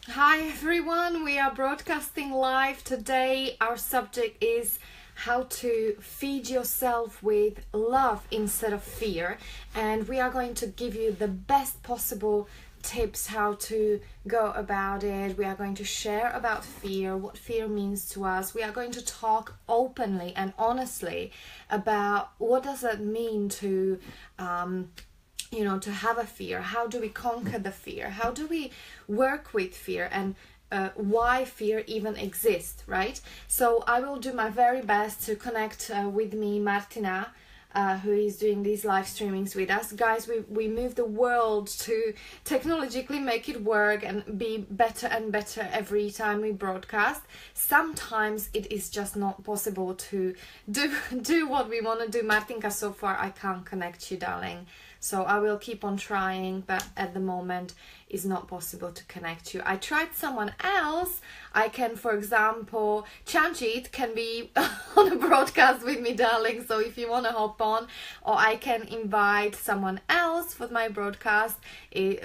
Hi everyone, we are broadcasting live today. Our subject is how to feed yourself with love instead of fear, and we are going to give you the best possible tips how to go about it. We are going to share about fear, what fear means to us. We are going to talk openly and honestly about what does that mean to to have a fear. How do we conquer the fear? How do we work with fear? And why fear even exists, right? So I will do my very best to connect with me Martina, who is doing these live streamings with us. Guys, we move the world to technologically make it work and be better and better every time we broadcast. Sometimes it is just not possible to do what we want to do. Martinka, so far I can't connect you, darling. So I will keep on trying, but at the moment it's not possible to connect you. I tried someone else. I can, for example, Chanchit can be on a broadcast with me, darling. So if you want to hop on, or I can invite someone else for my broadcast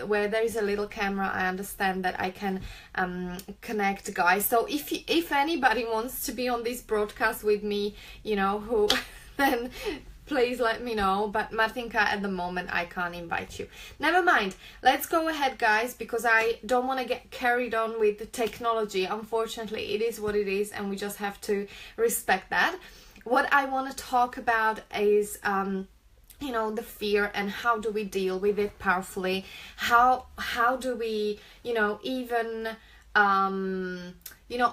where there is a little camera. I understand that I can connect, guys. So if anybody wants to be on this broadcast with me, who then please let me know. But Martinka, at the moment I can't invite you. Never mind, let's go ahead, guys, because I don't want to get carried on with the technology. Unfortunately, it is what it is, and we just have to respect that. What I want to talk about is the fear, and how do we deal with it powerfully. How do we even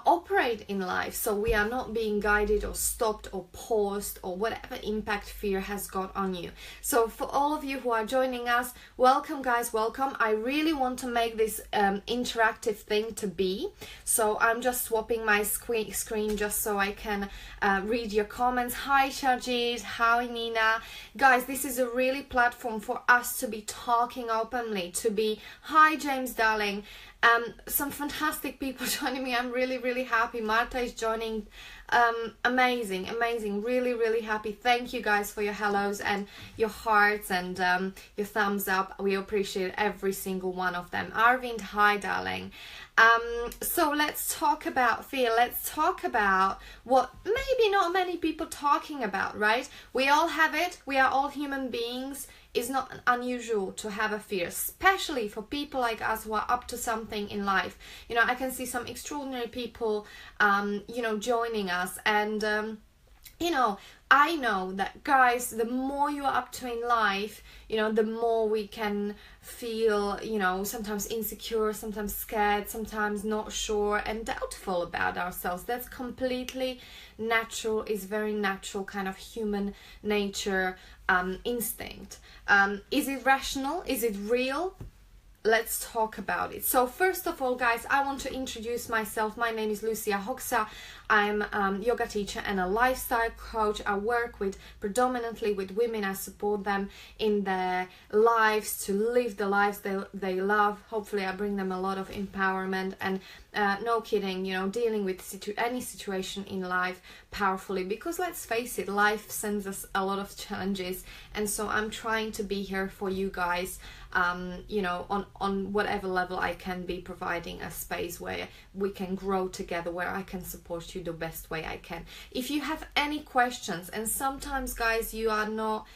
operate in life so we are not being guided or stopped or paused or whatever impact fear has got on you. So for all of you who are joining us, welcome, guys, welcome. I really want to make this interactive thing to be, so I'm just swapping my screen just so I can read your comments. Hi Shajid, hi Nina. Guys, this is a really platform for us to be talking openly, to be, hi James darling. Some fantastic people joining me. I'm really happy. Marta is joining. Amazing, really happy. Thank you guys for your hellos and your hearts and your thumbs up. We appreciate every single one of them. Arvind, hi darling. So let's talk about fear. Let's talk about what maybe not many people talking about, right? We all have it. We are all human beings. It's not unusual to have a fear, especially for people like us who are up to something in life. I can see some extraordinary people, joining us, and I know that, guys, the more you are up to in life, the more we can feel, sometimes insecure, sometimes scared, sometimes not sure and doubtful about ourselves. That's completely natural. It's very natural kind of human nature, instinct. Is it rational? Is it real? Let's talk about it. So first of all, guys, I want to introduce myself. My name is Lucia Hoxa. I'm a yoga teacher and a lifestyle coach. I work predominantly with women. I support them in their lives to live the lives they love. Hopefully I bring them a lot of empowerment and no kidding, dealing with any situation in life powerfully, because let's face it, life sends us a lot of challenges, and so I'm trying to be here for you guys, on whatever level I can be, providing a space where we can grow together, where I can support you the best way I can. If you have any questions, and sometimes, guys, you are not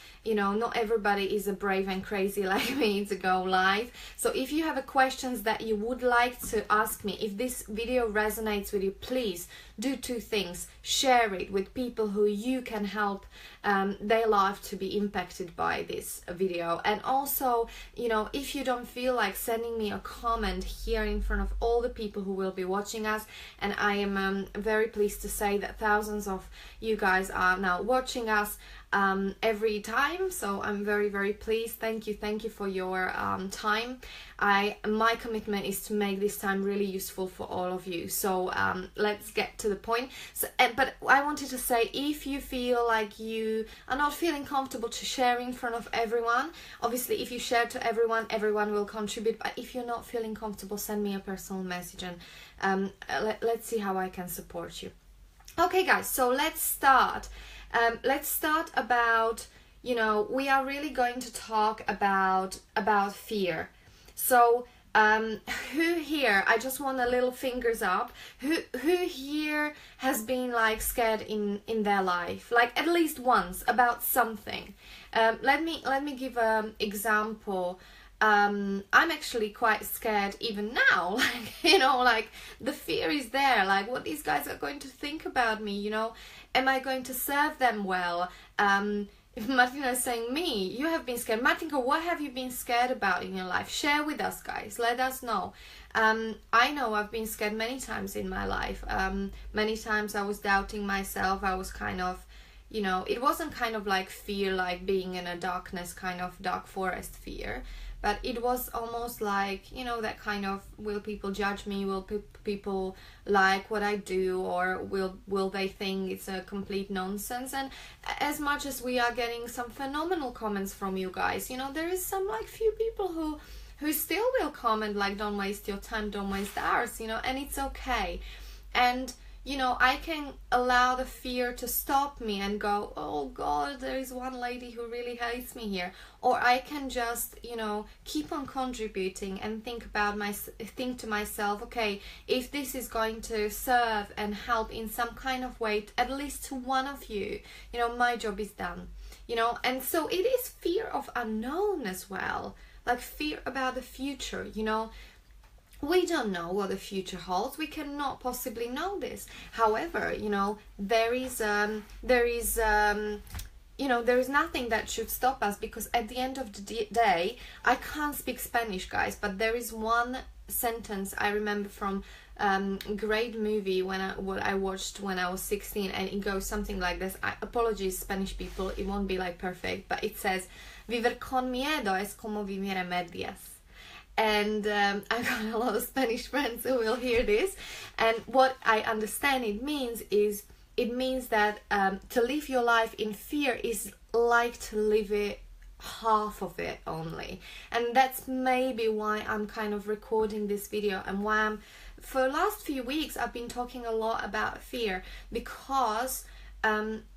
everybody is a brave and crazy like me to go live. So if you have a questions that you would like to ask me, if this video resonates with you, please do two things. Share it with people who you can help their life to be impacted by this video. And also, if you don't feel like sending me a comment here in front of all the people who will be watching us, and I am very pleased to say that thousands of you guys are now watching us every time, so I'm very pleased. Thank you for your time. My commitment is to make this time really useful for all of you. So let's get to the point. But I wanted to say, if you feel like you are not feeling comfortable to share in front of everyone, obviously if you share to everyone will contribute, but if you're not feeling comfortable, send me a personal message, and let's see how I can support you. Okay, guys, so let's start. About, we are really going to talk about fear. So Who here, I just want a little fingers up, who here has been like scared in their life, like at least once, about something? Let me give an example. I'm actually quite scared even now, like, you know, like the fear is there, like what these guys are going to think about me, you know, am I going to serve them well? If Martina is saying, me, you have been scared. Martinka, what have you been scared about in your life? Share with us, guys. Let us know. I know I've been scared many times in my life. Many times I was doubting myself. I was kind of, you know, it wasn't kind of like fear, like being in a darkness, kind of dark forest fear. But it was almost like, you know, that kind of, will people judge me? Will people like what I do? Or will they think it's a complete nonsense? And as much as we are getting some phenomenal comments from you guys, you know, there is some like few people who still will comment like, don't waste your time, don't waste ours, you know, and it's okay. And you know, I can allow the fear to stop me and go, oh God, there is one lady who really hates me here. Or I can just, you know, keep on contributing and think to myself, okay, if this is going to serve and help in some kind of way, at least to one of you, you know, my job is done. You know, and so it is fear of unknown as well, like fear about the future, you know. We don't know what the future holds. We cannot possibly know this. However, you know, there is nothing that should stop us, because at the end of the day, I can't speak Spanish, guys, but there is one sentence I remember from great movie what I watched when I was 16, and it goes something like this. Apologies, Spanish people, it won't be like perfect, but it says, "Vivir con miedo es como vivir a medias." And I've got a lot of Spanish friends who will hear this, and what I understand it means is, it means that to live your life in fear is like to live it half of it only. And that's maybe why I'm kind of recording this video, and why for the last few weeks I've been talking a lot about fear, because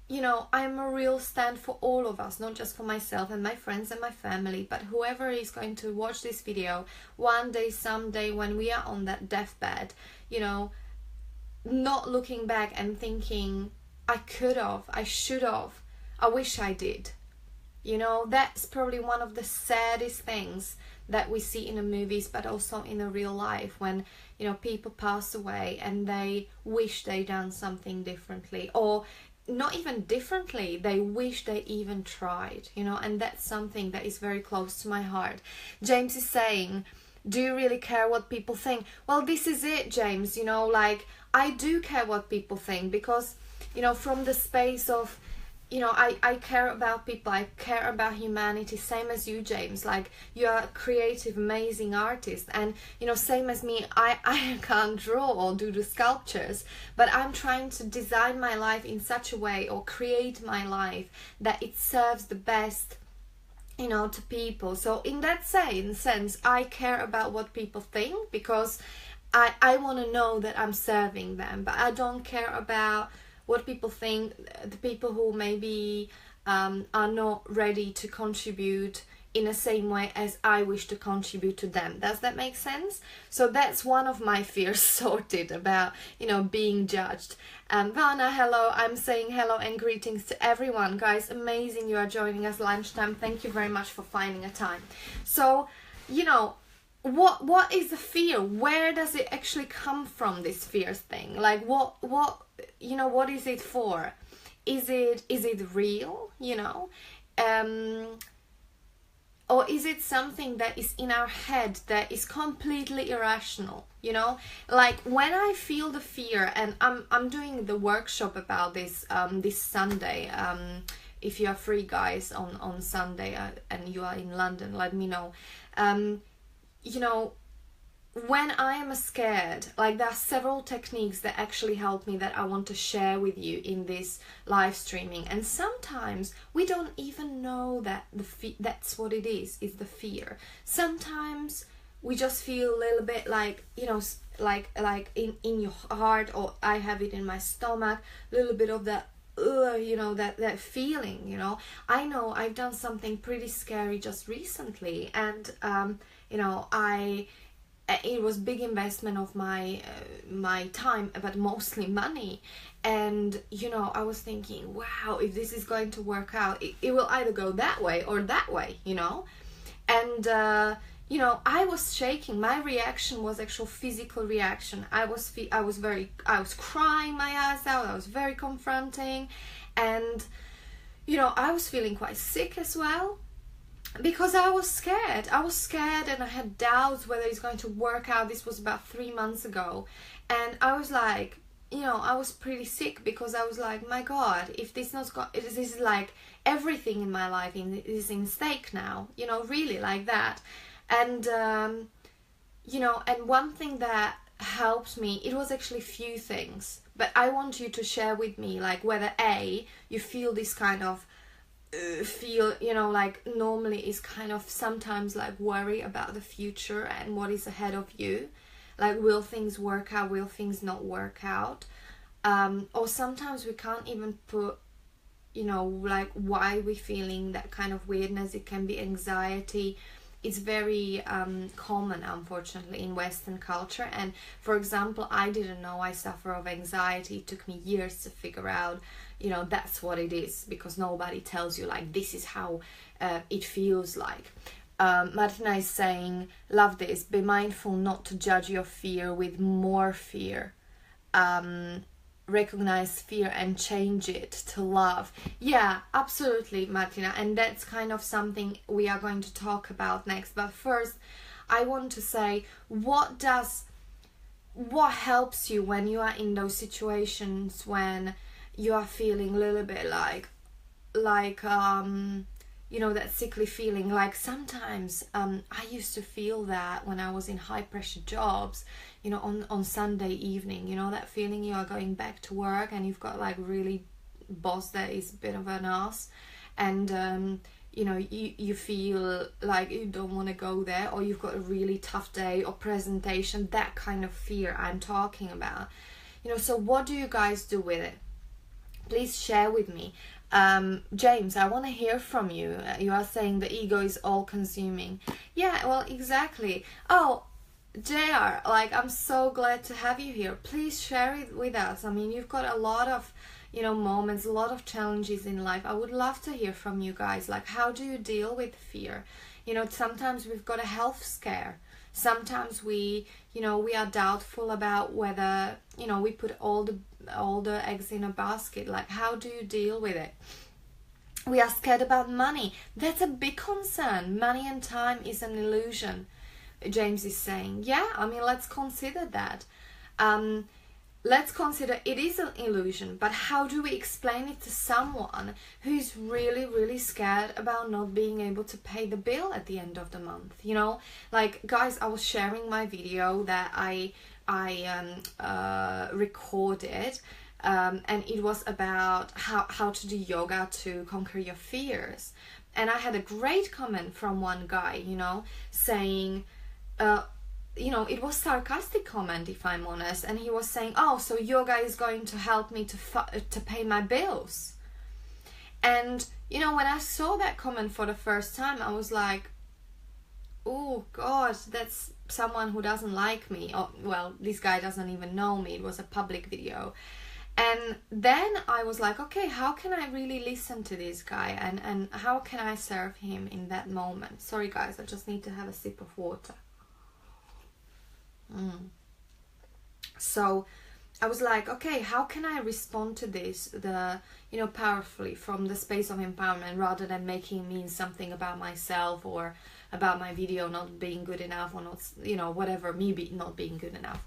you know, I'm a real stand for all of us, not just for myself and my friends and my family, but whoever is going to watch this video one day, someday, when we are on that deathbed, you know, not looking back and thinking, I could have, I should have, I wish I did. You know, that's probably one of the saddest things that we see in the movies, but also in the real life, when, you know, people pass away and they wish they done something differently, or not even differently, they wish they even tried, you know, and that's something that is very close to my heart. James is saying, do you really care what people think? Well, this is it, James, you know, like, I do care what people think, because, you know, from the space of, you know, I care about people, I care about humanity, same as you, James. Like, you are a creative, amazing artist, and, you know, same as me, I can't draw or do the sculptures, but I'm trying to design my life in such a way, or create my life, that it serves the best, you know, to people. So in that sense, I care about what people think, because I want to know that I'm serving them, but I don't care about what people think, the people who maybe are not ready to contribute in the same way as I wish to contribute to them. Does that make sense? So that's one of my fears sorted about, you know, being judged. Vana, hello. I'm saying hello and greetings to everyone. Guys, amazing you are joining us lunchtime. Thank you very much for finding a time. So, you know, what is the fear? Where does it actually come from, this fear thing? Like, what you know, what is it for? Is it real, you know, or is it something that is in our head that is completely irrational, you know? Like, when I feel the fear, and I'm doing the workshop about this this Sunday. If you are free, guys, on Sunday, and you are in London, let me know. You know, when I am scared, like, there are several techniques that actually help me that I want to share with you in this live streaming. And sometimes we don't even know that that's what it is the fear. Sometimes we just feel a little bit like, you know, like in your heart, or I have it in my stomach, a little bit of that, you know, that feeling, you know. I know I've done something pretty scary just recently, and you know, it was big investment of my my time, but mostly money. And you know, I was thinking, wow, if this is going to work out, it will either go that way or that way, you know. And you know, I was shaking. My reaction was actual physical reaction. I was crying my eyes out. I was very confronting, and you know, I was feeling quite sick as well, because I was scared. And I had doubts whether it's going to work out. This was about 3 months ago. And I was like, you know, I was pretty sick, because I was like, my God, if this is like everything in my life is in stake now, you know, really like that. And, you know, and one thing that helped me, it was actually few things, but I want you to share with me, like, whether A, you feel this kind of you know, like normally is kind of sometimes like worry about the future and what is ahead of you, like will things work out, will things not work out, or sometimes we can't even put, you know, like why we're feeling that kind of weirdness. It can be anxiety. It's very common, unfortunately, in Western culture. And for example, I didn't know I suffer of anxiety. It took me years to figure out, you know, that's what it is, because nobody tells you like this is how it feels like. Martina is saying, love this, be mindful not to judge your fear with more fear. Recognize fear and change it to love. Yeah, absolutely, Martina, and that's kind of something we are going to talk about next. But first, I want to say, what helps you when you are in those situations when you are feeling a little bit like you know, that sickly feeling. Like sometimes I used to feel that when I was in high pressure jobs, you know, on Sunday evening, you know, that feeling you are going back to work and you've got like really boss that is a bit of an ass, and you know, you feel like you don't want to go there, or you've got a really tough day or presentation, that kind of fear I'm talking about. You know, so what do you guys do with it? Please share with me. James, I want to hear from you. You are saying the ego is all consuming. Yeah, well, exactly. Oh, JR, like, I'm so glad to have you here. Please share it with us. I mean, you've got a lot of, you know, moments, a lot of challenges in life. I would love to hear from you guys. Like, how do you deal with fear? You know, sometimes we've got a health scare. Sometimes we, you know, we are doubtful about whether, you know, we put all the eggs in a basket. Like, how do you deal with it? We are scared about money. That's a big concern. Money and time is an illusion, James is saying. Yeah, I mean, let's consider that. Let's consider it is an illusion, but how do we explain it to someone who's really, really scared about not being able to pay the bill at the end of the month? You know, like, guys, I was sharing my video that I recorded, and it was about how to do yoga to conquer your fears. And I had a great comment from one guy, you know, saying, you know, it was sarcastic comment, if I'm honest, and he was saying, oh, so yoga is going to help me to pay my bills. And, you know, when I saw that comment for the first time, I was like, oh God, that's someone who doesn't like me. Oh, well, this guy doesn't even know me. It was a public video. And then I was like, okay, how can I really listen to this guy, and how can I serve him in that moment? Sorry guys, I just need to have a sip of water. So I was like, okay, how can I respond to this, you know, powerfully from the space of empowerment, rather than making it mean something about myself or about my video not being good enough, or not, you know, whatever, me not being good enough.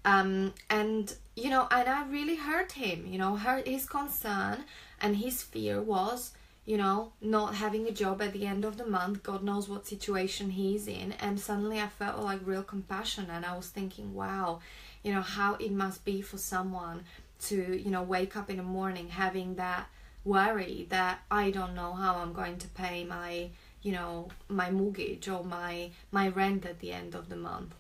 And, you know, and I really hurt him, you know, his concern and his fear was, you know, not having a job at the end of the month, God knows what situation he's in. And suddenly I felt like real compassion, and I was thinking, wow, you know, how it must be for someone to, you know, wake up in the morning having that worry that I don't know how I'm going to pay my, you know, my mortgage or my rent at the end of the month.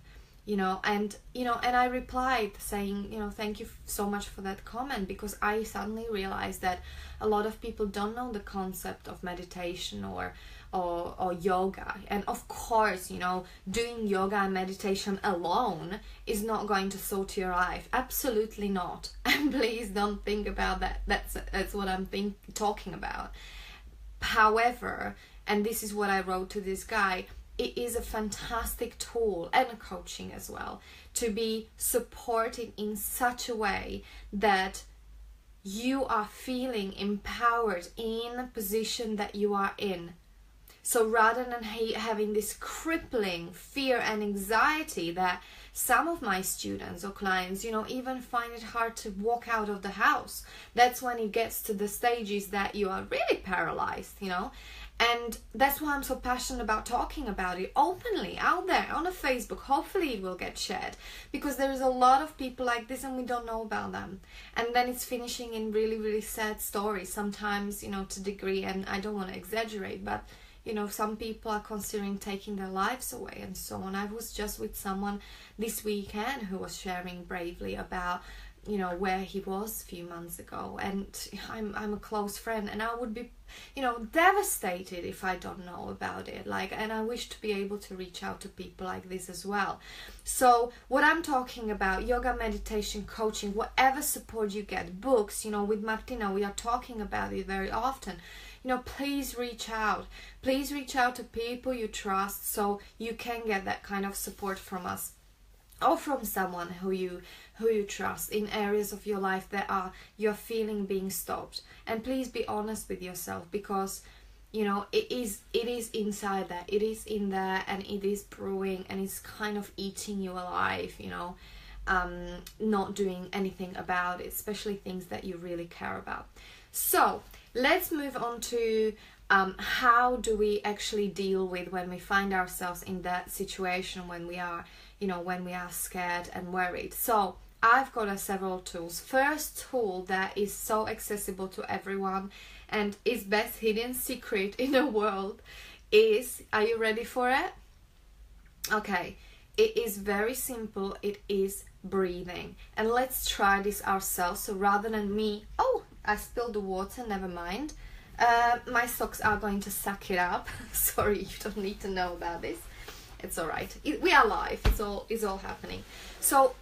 You know, and I replied saying, you know, thank you so much for that comment, because I suddenly realized that a lot of people don't know the concept of meditation or or yoga. And of course, you know, doing yoga and meditation alone is not going to sort your life. Absolutely not. And please don't think about that. That's what I'm talking about. However, and this is what I wrote to this guy, it is a fantastic tool, and a coaching as well, to be supported in such a way that you are feeling empowered in the position that you are in. So rather than having this crippling fear and anxiety that some of my students or clients, you know, even find it hard to walk out of the house. That's when it gets to the stages that you are really paralyzed, you know. And that's why I'm so passionate about talking about it openly out there on a Facebook. Hopefully it will get shared, because there is a lot of people like this and we don't know about them. And then it's finishing in really, really sad stories sometimes, you know, to degree, and I don't want to exaggerate, but you know, some people are considering taking their lives away and so on. I was just with someone this weekend who was sharing bravely about, you know, where he was a few months ago, and I'm a close friend, and I would be, you know, devastated if I don't know about it. Like, and I wish to be able to reach out to people like this as well. So what I'm talking about, yoga, meditation, coaching, whatever support you get, books, you know, with Martina we are talking about it very often. You know, please reach out. Please reach out to people you trust so you can get that kind of support from us, or from someone who you trust in areas of your life that you're feeling being stopped. And please be honest with yourself, because you know it is inside there, it is in there, and it is brewing, and it's kind of eating you alive, you know, not doing anything about it, especially things that you really care about. So let's move on to how do we actually deal with when we find ourselves in that situation, when we are, you know, when we are scared and worried. So I've got several tools. First tool that is so accessible to everyone and is best hidden secret in the world is, are you ready for it? Okay, it is very simple. It is breathing. And let's try this ourselves. So rather than me, oh, I spilled the water, never mind. My socks are going to suck it up. Sorry, you don't need to know about this. It's all right. We are live. It's all happening. So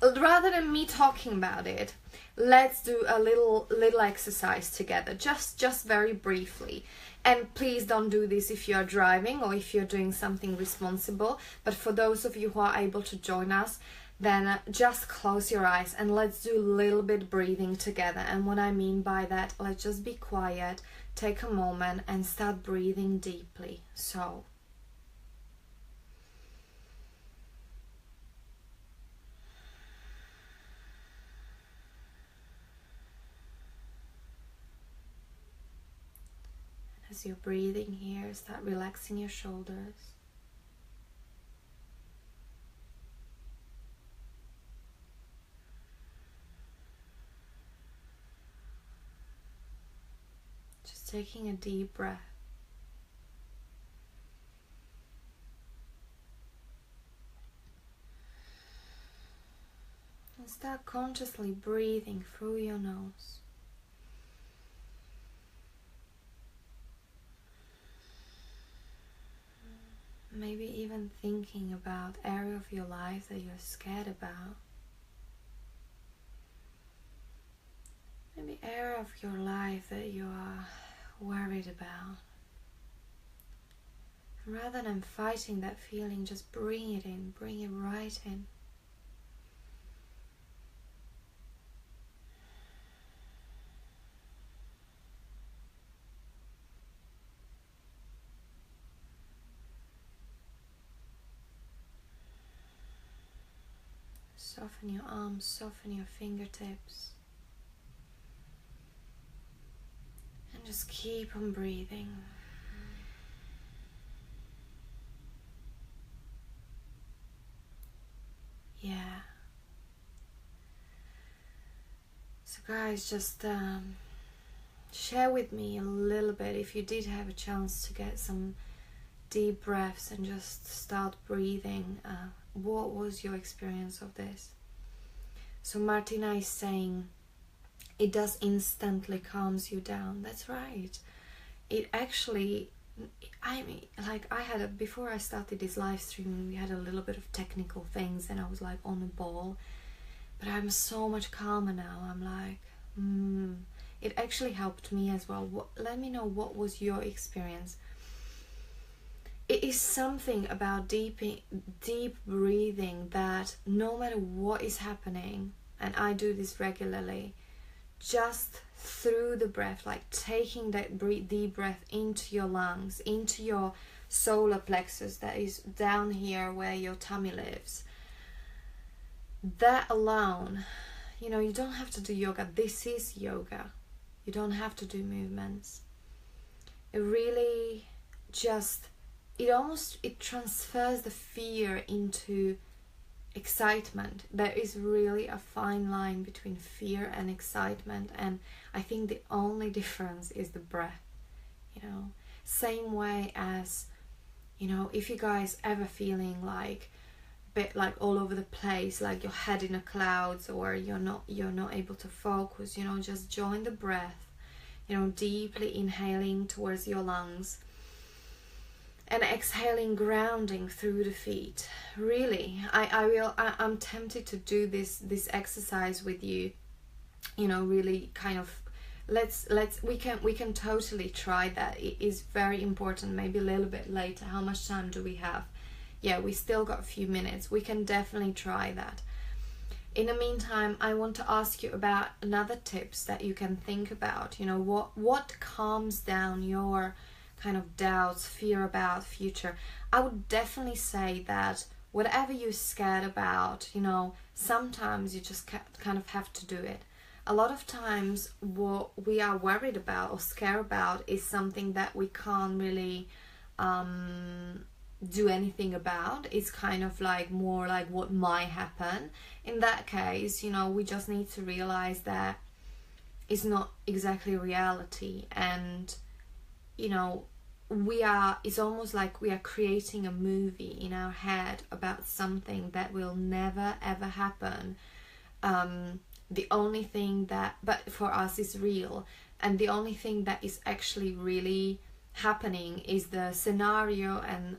rather than me talking about it, let's do a little exercise together, just very briefly. And please don't do this if you're driving or if you're doing something responsible. But for those of you who are able to join us, then just close your eyes and let's do a little bit breathing together. And what I mean by that, let's just be quiet, take a moment and start breathing deeply. So as you're breathing here, start relaxing your shoulders. Just taking a deep breath. And start consciously breathing through your nose. Maybe even thinking about area of your life that you're scared about. Maybe area of your life that you are worried about. And rather than fighting that feeling, just bring it in, bring it right in. Soften your arms, soften your fingertips. And just keep on breathing. Yeah. So guys, just share with me a little bit, if you did have a chance to get some deep breaths and just start breathing, what was your experience of this? So Martina is saying it does instantly calms you down. That's right. It actually I mean, like, I had before I started this live streaming, we had a little bit of technical things and I was like on the ball, but I'm so much calmer now. I'm like, it actually helped me as well. Let me know, what was your experience? It is something about deep breathing that no matter what is happening, and I do this regularly, just through the breath, like taking that deep breath into your lungs, into your solar plexus that is down here where your tummy lives. That alone, you know, you don't have to do yoga. This is yoga. You don't have to do movements. It really just, it transfers the fear into excitement. There is really a fine line between fear and excitement, and I think the only difference is the breath, you know. Same way as, you know, if you guys ever feeling like a bit like all over the place, like your head in the clouds, or you're not able to focus, you know, just join the breath, you know, deeply inhaling towards your lungs and exhaling, grounding through the feet. Really, I'm tempted to do this exercise with you, you know, really kind of, we can totally try that. It is very important. Maybe a little bit later. How much time do we have? Yeah, we still got a few minutes. We can definitely try that. In the meantime, I want to ask you about another tips that you can think about. You know, what calms down your kind of doubts, fear about future. I would definitely say that whatever you're scared about, you know, sometimes you just kind of have to do it. A lot of times what we are worried about or scared about is something that we can't really do anything about. It's kind of like more like what might happen. In that case, you know, we just need to realize that it's not exactly reality, and you know, it's almost like we are creating a movie in our head about something that will never ever happen. The only thing that, but for us, is real, and the only thing that is actually really happening is the scenario and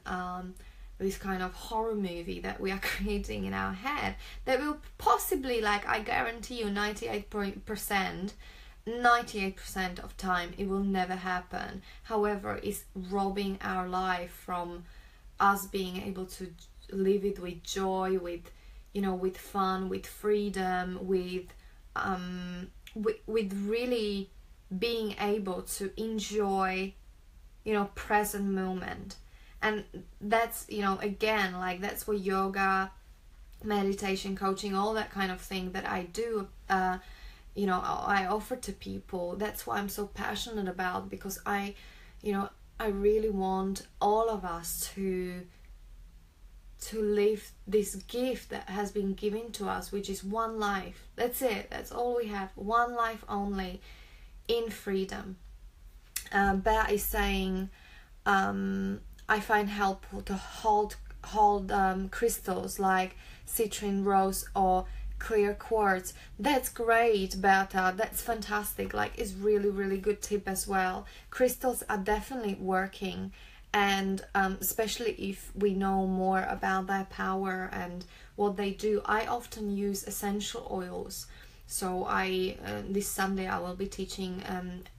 this kind of horror movie that we are creating in our head that will possibly, like, I guarantee you 98% of time it will never happen. However, it's robbing our life from us being able to live it with joy, with, you know, with fun, with freedom, with really being able to enjoy, you know, present moment. And that's, you know, again, like, that's what yoga, meditation, coaching, all that kind of thing that I do, you know, I offer to people. That's why I'm so passionate about, because I really want all of us to live this gift that has been given to us, which is one life. That's it. That's all we have. One life only, in freedom. Bea is saying, I find helpful to hold crystals like citrine, rose, or clear quartz. That's great, Beata. That's fantastic. Like, it's really, really good tip as well. Crystals are definitely working, and especially if we know more about their power and what they do. I often use essential oils. So this Sunday I will be teaching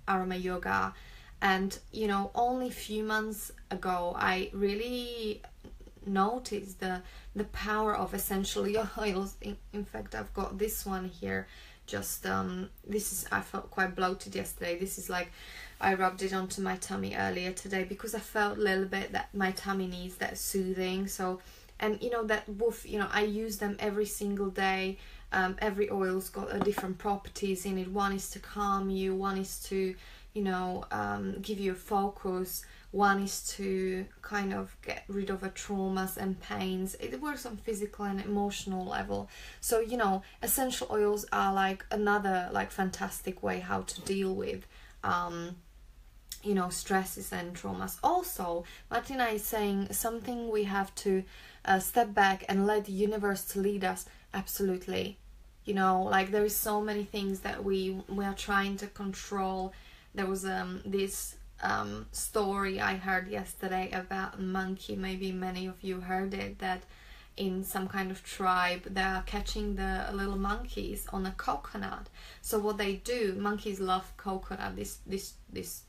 aroma yoga, and you know, only a few months ago I really noticed the power of essential oils. In fact, I've got this one here. Just I felt quite bloated yesterday. This is like, I rubbed it onto my tummy earlier today because I felt a little bit that my tummy needs that soothing. So, and you know, that woof, you know, I use them every single day. Every oil's got a different properties in it. One is to calm you, one is to, you know, give you a focus, one is to kind of get rid of traumas and pains. It works on physical and emotional level. So, you know, essential oils are like another like fantastic way how to deal with you know, stresses and traumas. Also, Martina is saying something we have to step back and let the universe to lead us. Absolutely. You know, like, there is so many things that we are trying to control. There was this story I heard yesterday about a monkey. Maybe many of you heard it, that in some kind of tribe they are catching the little monkeys on a coconut. So what they do, monkeys love coconut, this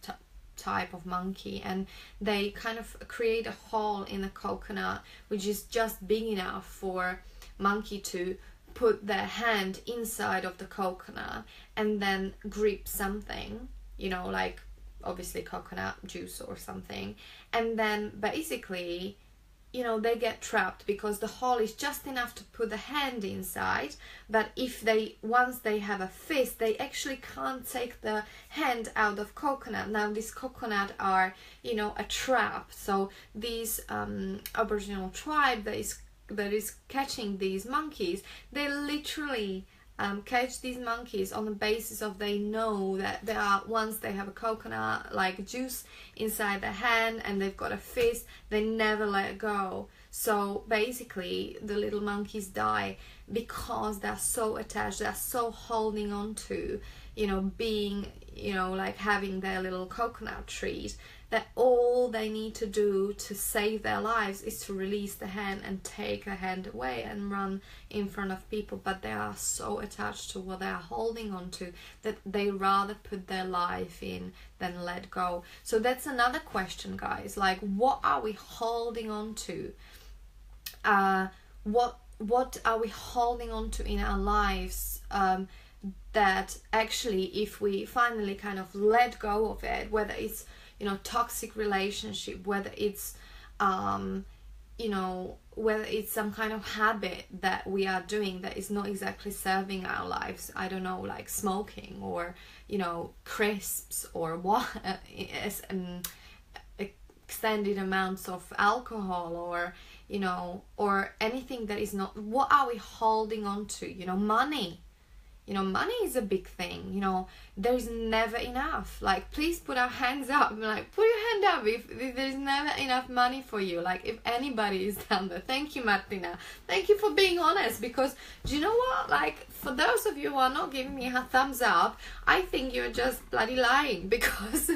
type of monkey, and they kind of create a hole in a coconut which is just big enough for monkey to put their hand inside of the coconut and then grip something, you know, like obviously coconut juice or something, and then basically, you know, they get trapped because the hole is just enough to put the hand inside, but if they, once they have a fist, they actually can't take the hand out of coconut. Now these coconut are, you know, a trap. So these Aboriginal tribe that is catching these monkeys, they literally catch these monkeys on the basis of they know that they are, once they have a coconut like juice inside their hand and they've got a fist, they never let go. So basically the little monkeys die because they're so attached, they're so holding on to, you know, being, you know, like having their little coconut treat, that all they need to do to save their lives is to release the hand and take the hand away and run in front of people. But they are so attached to what they are holding on to that they rather put their life in than let go. So that's another question, guys, like what are we holding on to? What are we holding on to in our lives, that actually if we finally kind of let go of it, whether it's, you know, toxic relationship, whether it's you know, whether it's some kind of habit that we are doing that is not exactly serving our lives, I don't know, like smoking or, you know, crisps or what, extended amounts of alcohol, or, you know, or anything that is not, what are we holding on to? You know, money. You know, money is a big thing. You know, there's never enough. Like, please put our hands up. Like, put your hand up if there's never enough money for you. Like, if anybody is down there. Thank you, Martina. Thank you for being honest. Because, do you know what? Like, for those of you who are not giving me a thumbs up, I think you're just bloody lying. Because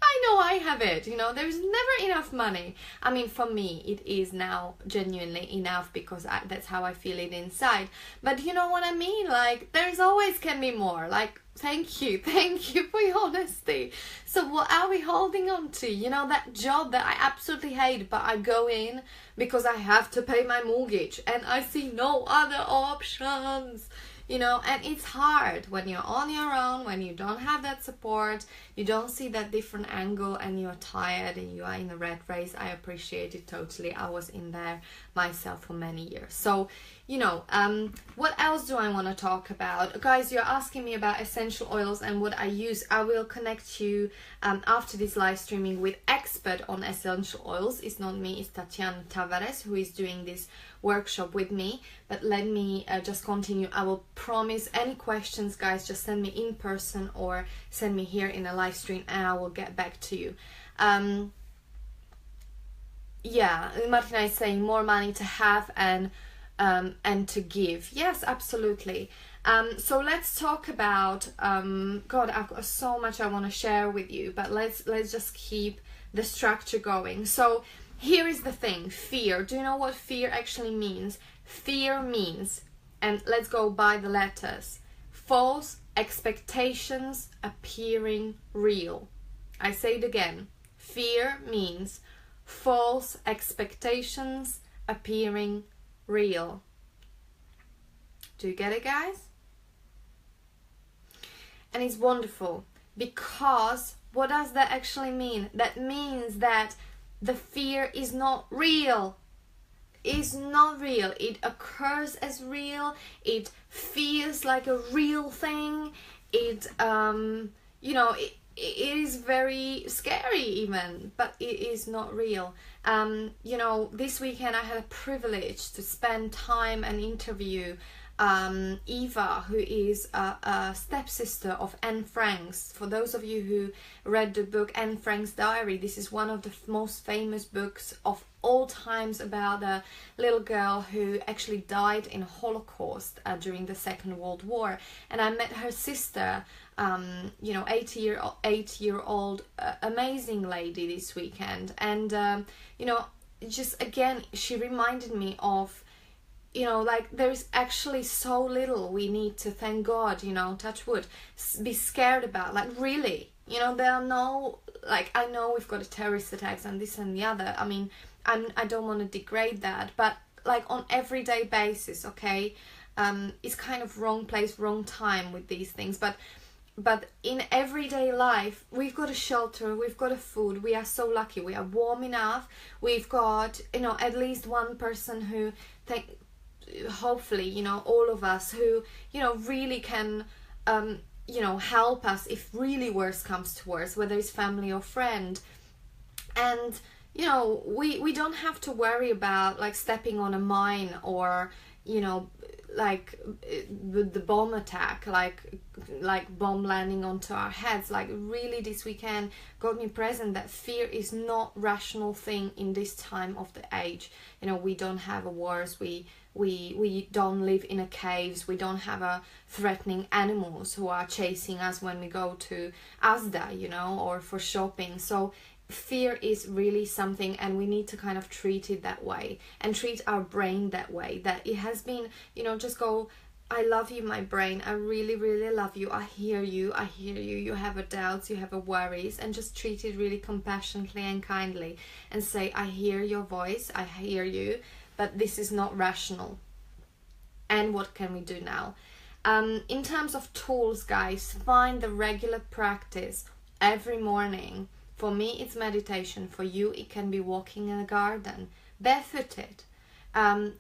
I know I have it, you know, there's never enough money. I mean, for me, it is now genuinely enough because that's how I feel it inside. But you know what I mean? Like, there's always can be more. Like, thank you for your honesty. So what are we holding on to? You know, that job that I absolutely hate, but I go in because I have to pay my mortgage and I see no other options. You know, and it's hard when you're on your own, when you don't have that support, you don't see that different angle, and you're tired and you are in the rat race. I appreciate it totally. I was in there myself for many years. So, you know, what else do I want to talk about? Guys, you're asking me about essential oils and what I use. I will connect you after this live streaming with expert on essential oils. It's not me, it's Tatiana Tavares who is doing this workshop with me. But let me just continue. I will promise any questions, guys, just send me in person or send me here in a live stream and I will get back to you. Yeah, Martina is saying more money to have and to give. Yes, absolutely. So let's talk about God, I've got so much I want to share with you, but let's just keep the structure going. So here is the thing, fear. Do you know what fear actually means? Fear means, and let's go by the letters, false expectations appearing real. I say it again. Fear means false expectations appearing real. Do you get it, guys? And it's wonderful because what does that actually mean? That means that the fear is not real. Is not real. It occurs as real. It feels like a real thing. It you know, it is very scary even, but it is not real. You know, this weekend I had a privilege to spend time and interview Eva, who is a stepsister of Anne Frank's. For those of you who read the book Anne Frank's Diary, this is one of the most famous books of all times about a little girl who actually died in Holocaust during the Second World War. And I met her sister, 8-year-old amazing lady this weekend, and just again she reminded me of, like, there's actually so little we need to, thank God, touch wood, be scared about. Like, really, there are no, like, I know we've got terrorist attacks and this and the other. I mean, I don't want to degrade that, but like on everyday basis, okay, it's kind of wrong place, wrong time with these things, but in everyday life, we've got a shelter, we've got a food, we are so lucky, we are warm enough, we've got, at least one person who, hopefully, all of us who, really can, help us if really worse comes to worse, whether it's family or friend. And, we don't have to worry about, like, stepping on a mine or, like the bomb attack, like bomb landing onto our heads. Like, really, this weekend got me present that fear is not rational thing in this time of the age. We don't have a wars, we don't live in a caves, we don't have a threatening animals who are chasing us when we go to Asda, or for shopping. So fear is really something, and we need to kind of treat it that way and treat our brain that way, that it has been, just go, I love you, my brain, I really, really love you, I hear you, you have a doubts, you have a worries, and just treat it really compassionately and kindly and say, I hear your voice, I hear you, but this is not rational. And what can we do now? In terms of tools, guys, find the regular practice every morning. For me, it's meditation. For you, it can be walking in a garden, barefooted.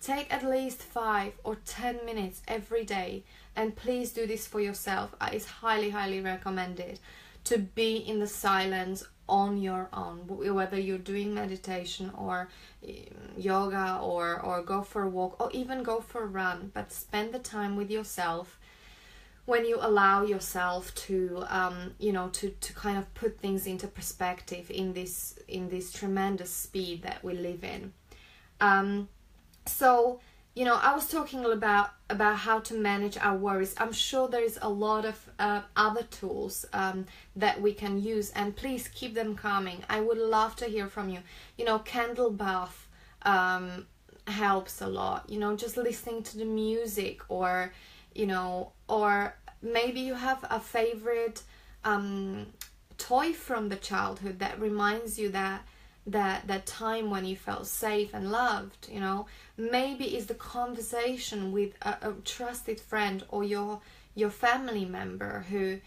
Take at least 5 or 10 minutes every day, and please do this for yourself. It's highly, highly recommended to be in the silence on your own, whether you're doing meditation or yoga or go for a walk or even go for a run, but spend the time with yourself. When you allow yourself to, to kind of put things into perspective in this tremendous speed that we live in. So, I was talking about how to manage our worries. I'm sure there is a lot of other tools that we can use, and please keep them coming. I would love to hear from you. Candle bath helps a lot. Just listening to the music, or or maybe you have a favorite toy from the childhood that reminds you that time when you felt safe and loved. Maybe it's the conversation with a trusted friend or your family member who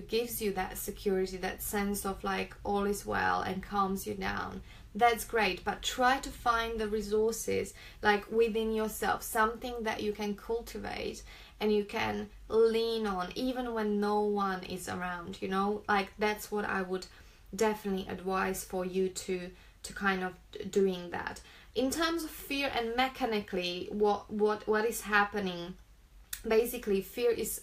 gives you that security, that sense of like all is well and calms you down. That's great, but try to find the resources like within yourself, something that you can cultivate and you can lean on even when no one is around, like that's what I would definitely advise for you to kind of doing that. In terms of fear and mechanically what is happening, basically fear is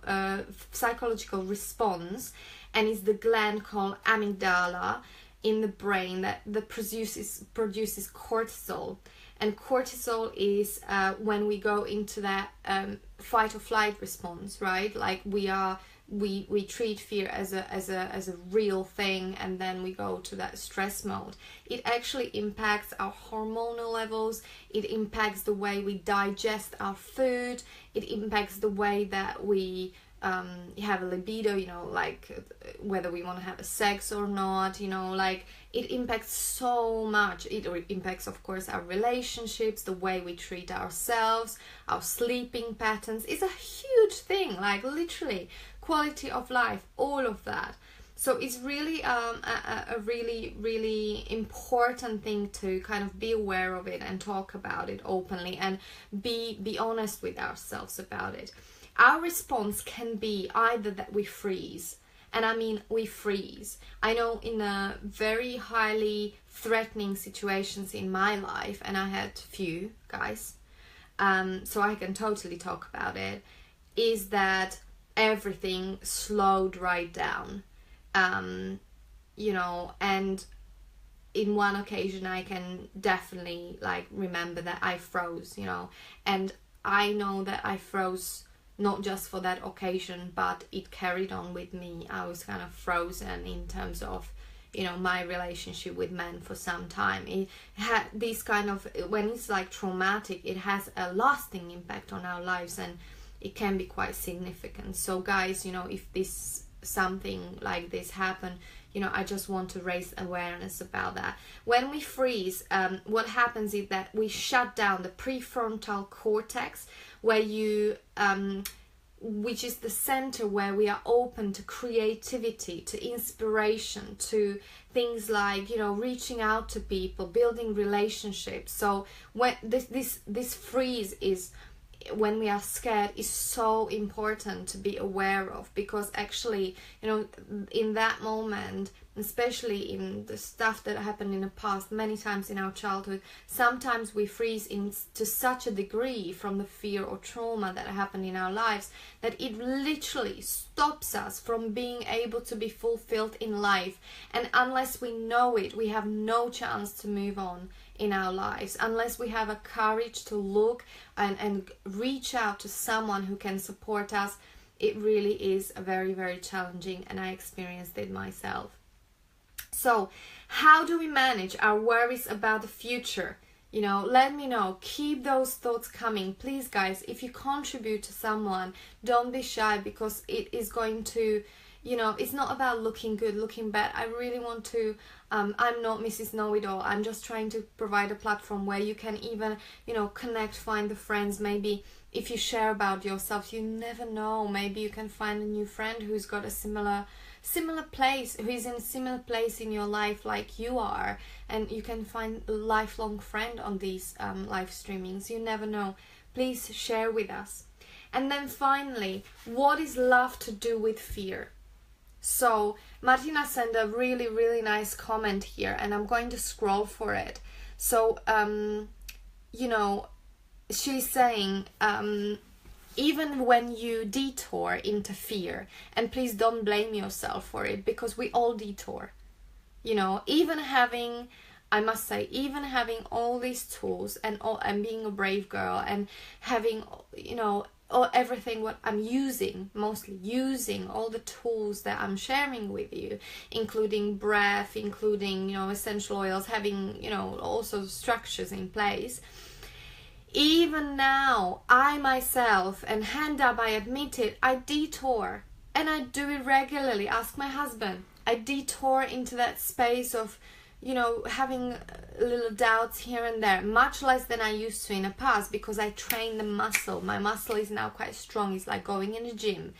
a psychological response, and it's the gland called amygdala in the brain that produces cortisol. And cortisol is when we go into that fight or flight response, right? Like we treat fear as a real thing, and then we go to that stress mode. It actually impacts our hormonal levels, it impacts the way we digest our food, it impacts the way that we have a libido, like whether we want to have a sex or not, like it impacts so much. It impacts, of course, our relationships, the way we treat ourselves, our sleeping patterns. It's a huge thing, like literally quality of life, all of that. So it's really a really, really important thing to kind of be aware of it and talk about it openly and be honest with ourselves about it. Our response can be either that we freeze, and I mean we freeze. I know in a very highly threatening situations in my life, and I had few, guys, so I can totally talk about it, is that everything slowed right down. You know, and in one occasion I can definitely like remember that I froze, you know, and I know that I froze not just for that occasion, but it carried on with me. I was kind of frozen in terms of, you know, my relationship with men for some time. It had this kind of, when it's like traumatic, it has a lasting impact on our lives, and it can be quite significant. So guys, you know, if this something like this happen, you know, I just want to raise awareness about that. When we freeze, what happens is that we shut down the prefrontal cortex, where you which is the center where we are open to creativity, to inspiration, to things like, you know, reaching out to people, building relationships. So when this freeze is, when we are scared, is so important to be aware of, because actually, you know, in that moment, especially in the stuff that happened in the past, many times in our childhood, sometimes we freeze to such a degree from the fear or trauma that happened in our lives that it literally stops us from being able to be fulfilled in life. And unless we know it, we have no chance to move on in our lives, unless we have a courage to look and reach out to someone who can support us. It really is a very, very challenging, and I experienced it myself. So how do we manage our worries about the future? You know, let me know. Keep those thoughts coming. Please, guys, if you contribute to someone, don't be shy, because it is going to, you know, it's not about looking good, looking bad. I really want to, I'm not Mrs. Know-It-All. I'm just trying to provide a platform where you can even, you know, connect, find the friends. Maybe if you share about yourself, you never know. Maybe you can find a new friend who's got a similar place, who is in a similar place in your life like you are, and you can find a lifelong friend on these live streamings. You never know. Please share with us. And then finally, what is love to do with fear? So Martina sent a really, really nice comment here, and I'm going to scroll for it. So you know, she's saying, even when you detour into fear, and please don't blame yourself for it, because we all detour, you know, even having, I must say, even having all these tools and being a brave girl and having, you know, everything what I'm using, mostly using all the tools that I'm sharing with you, including breath, including, you know, essential oils, having, you know, also structures in place. Even now, I myself, and hand up, I admit it, I detour, and I do it regularly. Ask my husband. I detour into that space of, you know, having little doubts here and there, much less than I used to in the past, because I train the muscle. My muscle is now quite strong. It's like going in the gym,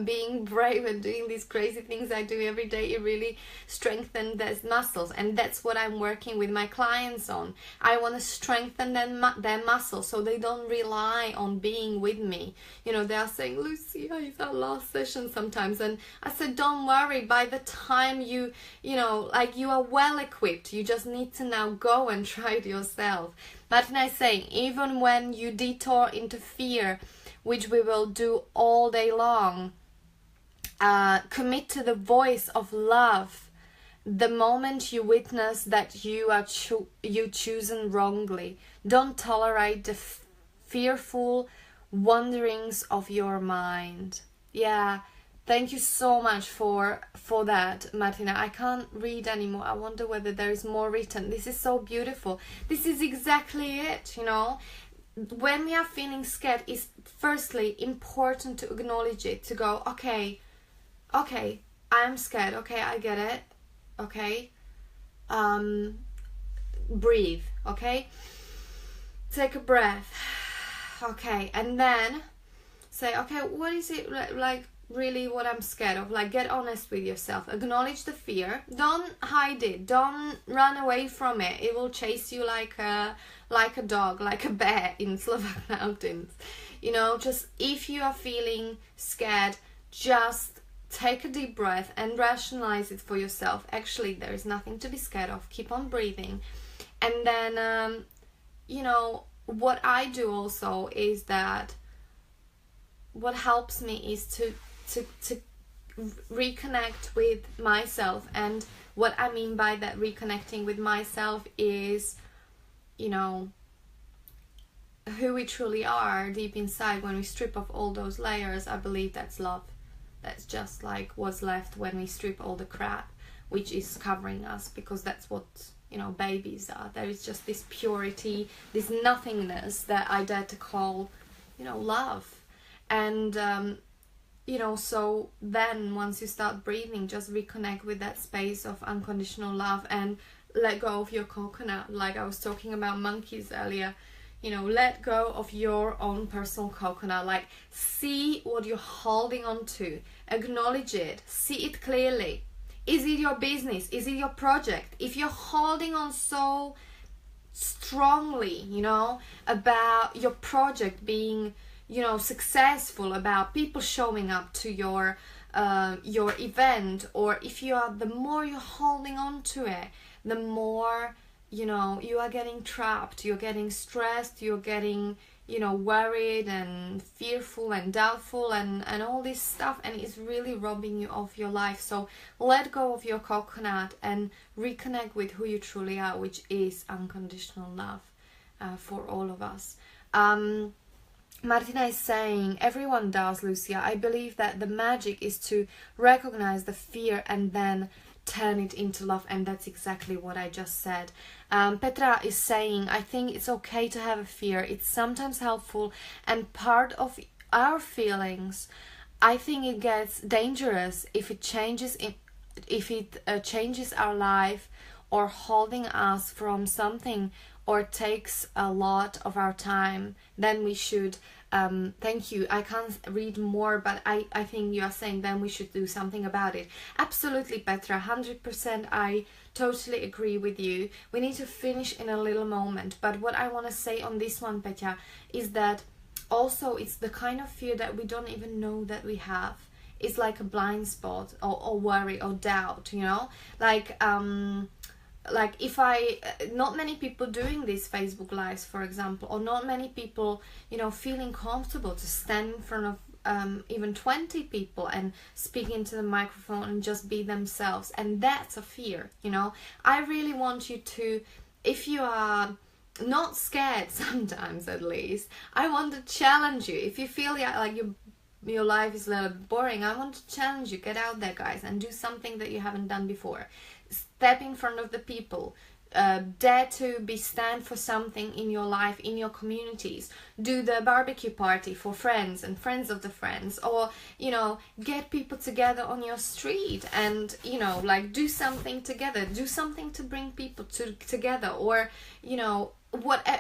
being brave and doing these crazy things I do every day. It really strengthens those muscles, and that's what I'm working with my clients on. I want to strengthen their muscles so they don't rely on being with me. You know, they are saying, Lucia, it's our last session sometimes, and I said, don't worry. By the time you know, like, you are well equipped. You just need to now go and try it yourself. Martina is saying, even when you detour into fear, which we will do all day long, commit to the voice of love. The moment you witness that you are chosen wrongly, don't tolerate the fearful wanderings of your mind. Yeah. Thank you so much for that, Martina. I can't read anymore. I wonder whether there is more written. This is so beautiful. This is exactly it, you know. When we are feeling scared, it's firstly important to acknowledge it, to go, okay, I'm scared. Okay, I get it. Okay. Breathe, okay? Take a breath. Okay, and then say, okay, what is it like? Really what I'm scared of? Like, get honest with yourself, acknowledge the fear, don't hide it, don't run away from it. It will chase you like a dog, like a bear in Slovak mountains. You know, just if you are feeling scared, just take a deep breath and rationalize it for yourself. Actually, there is nothing to be scared of. Keep on breathing, and then you know, what I do also is that what helps me is to reconnect with myself. And what I mean by that, reconnecting with myself, is, you know, who we truly are deep inside. When we strip off all those layers, I believe that's love. That's just like what's left when we strip all the crap which is covering us, because that's what, you know, babies are. There is just this purity, this nothingness that I dare to call, you know, love. And you know, so then once you start breathing, just reconnect with that space of unconditional love and let go of your coconut. Like I was talking about monkeys earlier, you know, let go of your own personal coconut. Like, see what you're holding on to, acknowledge it, see it clearly. Is it your business? Is it your project? If you're holding on so strongly, you know, about your project being, you know, successful, about people showing up to your event, or if you are, the more you're holding on to it, the more, you know, you are getting trapped, you're getting stressed, you're getting, you know, worried and fearful and doubtful and all this stuff, and it's really robbing you of your life. So let go of your coconut and reconnect with who you truly are, which is unconditional love for all of us. Martina is saying, everyone does, Lucia. I believe that the magic is to recognize the fear and then turn it into love, and that's exactly what I just said. Petra is saying, I think it's okay to have a fear. It's sometimes helpful and part of our feelings. I think it gets dangerous if it changes changes our life, or holding us from something, or takes a lot of our time. Then we should thank you, I can't read more, but I think you are saying then we should do something about it. Absolutely, Petra, 100%. I totally agree with you. We need to finish in a little moment, but what I want to say on this one, Petra, is that also it's the kind of fear that we don't even know that we have. It's like a blind spot, or worry or doubt, you know, like if not many people doing these Facebook lives, for example, or not many people, you know, feeling comfortable to stand in front of even 20 people and speak into the microphone and just be themselves. And that's a fear, you know. I really want you to, if you are not scared sometimes, at least, I want to challenge you. If you feel like your life is a little boring, I want to challenge you. Get out there, guys, and do something that you haven't done before. Step in front of the people. Dare to stand for something in your life, in your communities. Do the barbecue party for friends and friends of the friends, or, you know, get people together on your street and, you know, like, do something together. Do something to bring people together, or, you know,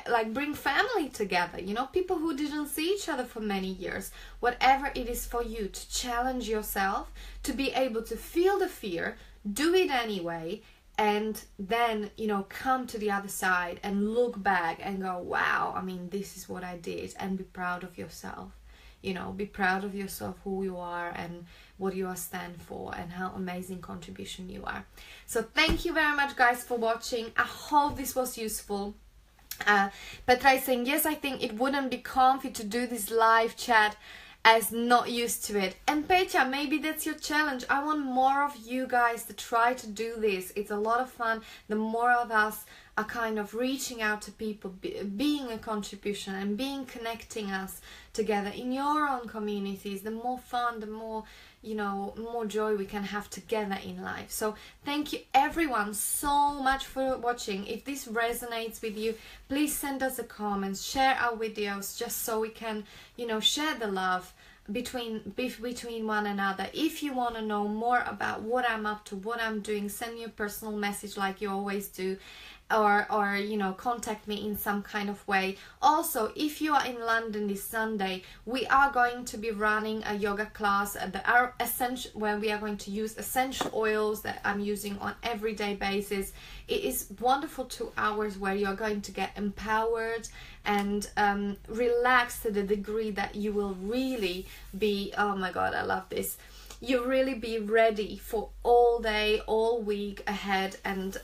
like, bring family together, you know, people who didn't see each other for many years. Whatever it is for you, to challenge yourself, to be able to feel the fear, do it anyway, and then, you know, come to the other side and look back and go, wow, I mean, this is what I did, and be proud of yourself. You know, be proud of yourself, who you are and what you are stand for, and how amazing contribution you are. So thank you very much, guys, for watching. I hope this was useful. Petra is saying, yes, I think it wouldn't be comfy to do this live chat as not used to it. And Petra, maybe that's your challenge. I want more of you guys to try to do this. It's a lot of fun. The more of us are kind of reaching out to people, being a contribution and connecting us together in your own communities, the more fun, the more, you know, more joy we can have together in life. So thank you everyone so much for watching. If this resonates with you, please send us a comment, share our videos, just so we can, you know, share the love between one another. If you want to know more about what I'm up to, what I'm doing, send me a personal message like you always do, or you know, contact me in some kind of way. Also, if you are in London this Sunday, we are going to be running a yoga class at our essential, where we are going to use essential oils that I'm using on everyday basis. It is wonderful 2 hours where you're going to get empowered and relaxed to the degree that you will really be, oh my god, I love this, you really be ready for all day, all week ahead, and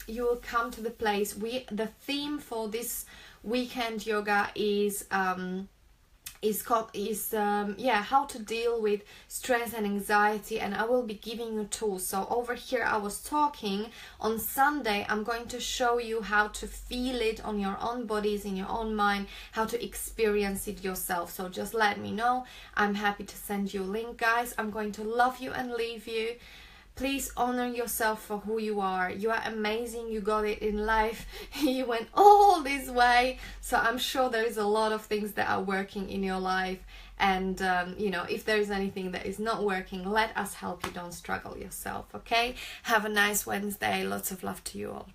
you will come to the place. The theme for this weekend yoga is how to deal with stress and anxiety, and I will be giving you tools. So over here I was talking, on Sunday I'm going to show you how to feel it on your own bodies, in your own mind, how to experience it yourself. So just let me know. I'm happy to send you a link, guys. I'm going to love you and leave you. Please honor yourself for who you are. You are amazing. You got it in life. You went all this way. So I'm sure there is a lot of things that are working in your life. And, you know, if there is anything that is not working, let us help you. Don't struggle yourself, okay? Have a nice Wednesday. Lots of love to you all.